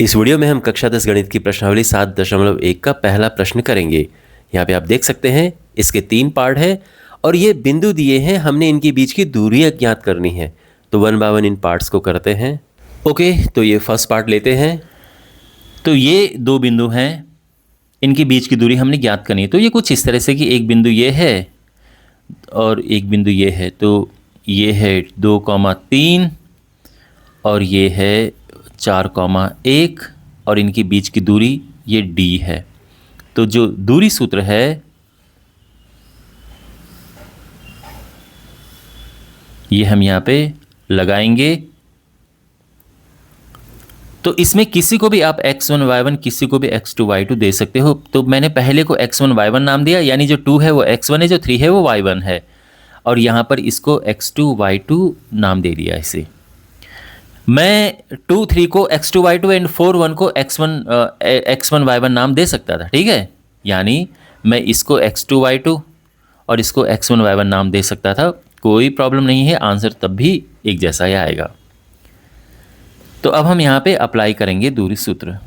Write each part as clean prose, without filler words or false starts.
इस वीडियो में हम कक्षा 10 गणित की प्रश्नावली 7.1 का पहला प्रश्न करेंगे। यहाँ पे आप देख सकते हैं इसके 3 पार्ट हैं और ये बिंदु दिए हैं, हमने इनके बीच की दूरी ज्ञात करनी है। तो 1 बाय 1 इन पार्ट्स को करते हैं। ओके, तो ये फर्स्ट पार्ट लेते हैं। तो ये दो बिंदु हैं, इनके बीच की दूरी हमने ज्ञात करनी है। तो ये कुछ इस तरह से कि एक बिंदु ये है और एक बिंदु ये है। तो ये है 2,3 और ये है 4,1 और इनके बीच की दूरी ये d है। तो जो दूरी सूत्र है ये हम यहाँ पे लगाएंगे। तो इसमें किसी को भी आप x1 y1 किसी को भी x2 y2 दे सकते हो। तो मैंने पहले को x1 y1 नाम दिया, यानी जो 2 है वो x1 है, जो 3 है वो y1 है, और यहाँ पर इसको x2 y2 नाम दे दिया इसे। मैं 2 3 को x2 y2 एंड 4 1 को x1 y1 नाम दे सकता था, ठीक है। यानी मैं इसको x2 y2 और इसको x1 y1 नाम दे सकता था, कोई प्रॉब्लम नहीं है, आंसर तब भी एक जैसा ही आएगा। तो अब हम यहाँ पे अप्लाई करेंगे दूरी सूत्र।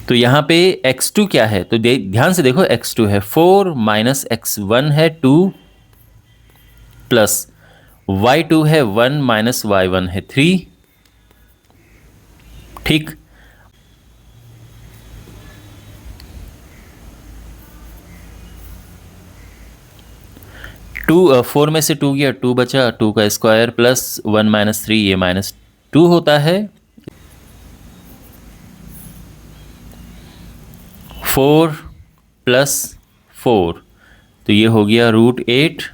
तो यहाँ पे x2 क्या है, तो ध्यान से देखो, x2 है 4 माइनस x1 है 2 प्लस y2 है 1 माइनस y1 है 3, ठीक। टू 4 में से 2 गया, 2 बचा, 2 का स्क्वायर प्लस 1 माइनस 3, ये -2 होता है। 4 प्लस 4 तो ये हो गया √8।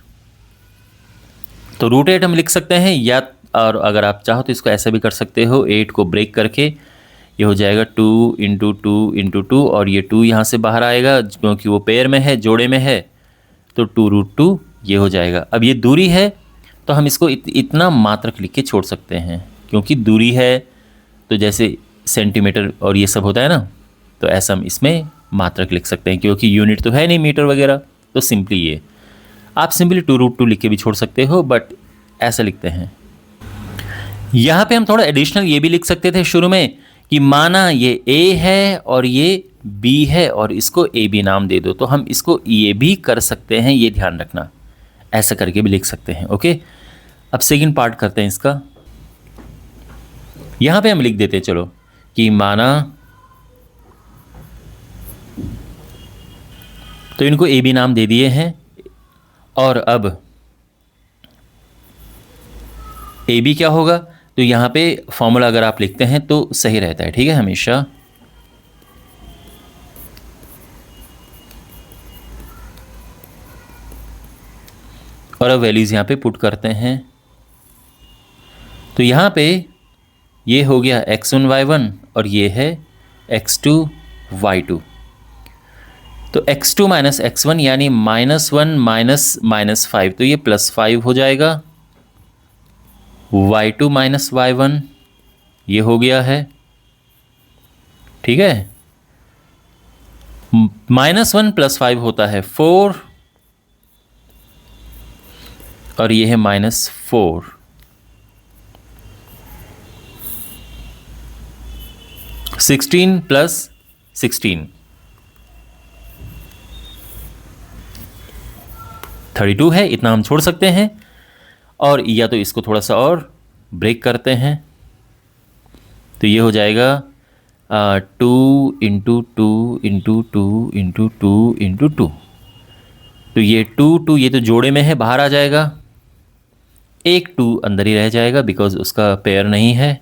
तो √8 हम लिख सकते हैं, या और अगर आप चाहो तो इसको ऐसा भी कर सकते हो, 8 को ब्रेक करके ये हो जाएगा 2 इंटू 2 इंटू 2, और ये 2 यहाँ से बाहर आएगा क्योंकि वो पेयर में है, जोड़े में है, तो 2√2 ये हो जाएगा। अब ये दूरी है तो हम इसको इतना मात्रक लिख के छोड़ सकते हैं, क्योंकि दूरी है तो जैसे सेंटीमीटर और ये सब होता है ना, तो ऐसा हम इसमें मात्रक लिख सकते हैं, क्योंकि यूनिट तो है नहीं मीटर वगैरह। तो सिंपली ये आप सिंपली 2√2 लिख के भी छोड़ सकते हो, बट ऐसा लिखते हैं। यहाँ पे हम थोड़ा एडिशनल ये भी लिख सकते थे शुरू में कि माना ये A है और ये B है और इसको AB नाम दे दो, तो हम इसको ये भी कर सकते हैं, ये ध्यान रखना, ऐसा करके भी लिख सकते हैं। ओके, अब सेकंड पार्ट करते हैं इसका। यहाँ पे हम लिख देते हैं, चलो, कि माना, तो इनको AB नाम दे दिए हैं, और अब AB क्या होगा, तो यहाँ पे फॉर्मूला अगर आप लिखते हैं तो सही रहता है, ठीक है, हमेशा। और अब वैल्यूज़ यहाँ पे पुट करते हैं। तो यहाँ पे ये हो गया x1 y1 और ये है x2 y2। तो x2 माइनस x1 यानी -1 माइनस 5, तो ये +5 हो जाएगा। y2 माइनस y1 ये हो गया है, ठीक है। -1 + 5 होता है 4, और ये है -4। (16 + 16) 32 है, इतना हम छोड़ सकते हैं। और या तो इसको थोड़ा सा और ब्रेक करते हैं, तो ये हो जाएगा 2 इंटू 2 इंटू 2 इंटू 2 इंटू 2। तो ये 2 ये तो जोड़े में है, बाहर आ जाएगा, एक 2 अंदर ही रह जाएगा बिकॉज उसका पेयर नहीं है।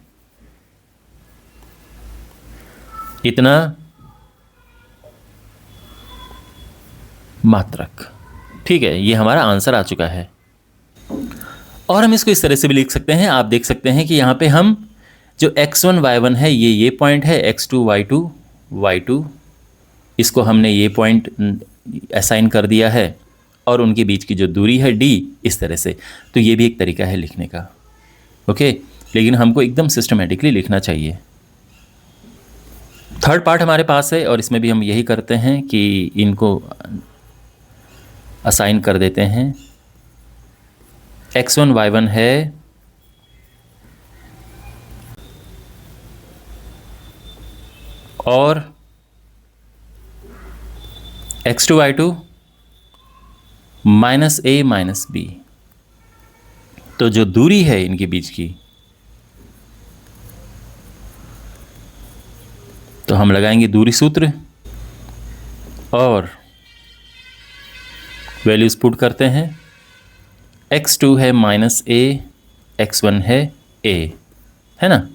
इतना मात्रक, ठीक है, ये हमारा आंसर आ चुका है। और हम इसको इस तरह से भी लिख सकते हैं, आप देख सकते हैं कि यहाँ पे हम जो x1 y1 है ये पॉइंट है, x2 y2 इसको हमने ये पॉइंट असाइन कर दिया है, और उनके बीच की जो दूरी है d, इस तरह से। तो ये भी एक तरीका है लिखने का, ओके, लेकिन हमको एकदम सिस्टमेटिकली लिखना चाहिए। थर्ड पार्ट हमारे पास है और इसमें भी हम यही करते हैं कि इनको असाइन कर देते हैं। x1 y1 है और x2y2 माइनस ए माइनस बी। तो जो दूरी है इनके बीच की, तो हम लगाएंगे दूरी सूत्र और वैल्यूज पुट करते हैं। x2 है माइनस ए, x1 है a, है ना।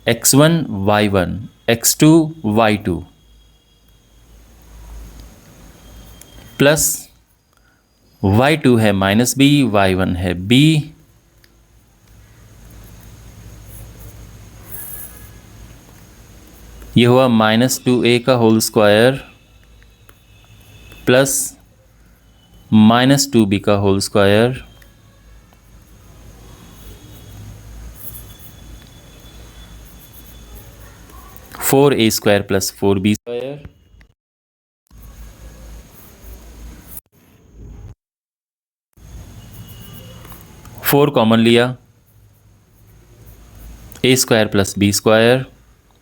x1 y1, x2 y2 plus y2 है माइनस b, y1 है b, ये हुआ -2a का होल स्क्वायर प्लस -2b का whole square (4a² + 4b²) 4 common लिया, a² + b²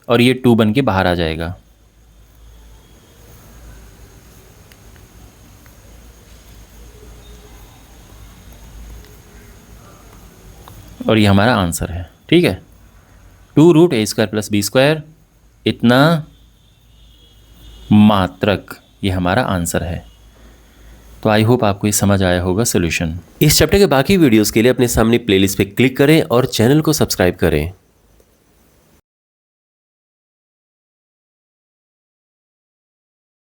और ये 2 बन के बाहर आ जाएगा। और ये हमारा आंसर है। ठीक है, 2√a² + b², इतना मात्रक, ये हमारा आंसर है। तो आई होप आपको ये समझ आया होगा सोल्यूशन। इस चैप्टर के बाकी वीडियोस के लिए अपने सामने प्लेलिस्ट पे क्लिक करें और चैनल को सब्सक्राइब करें।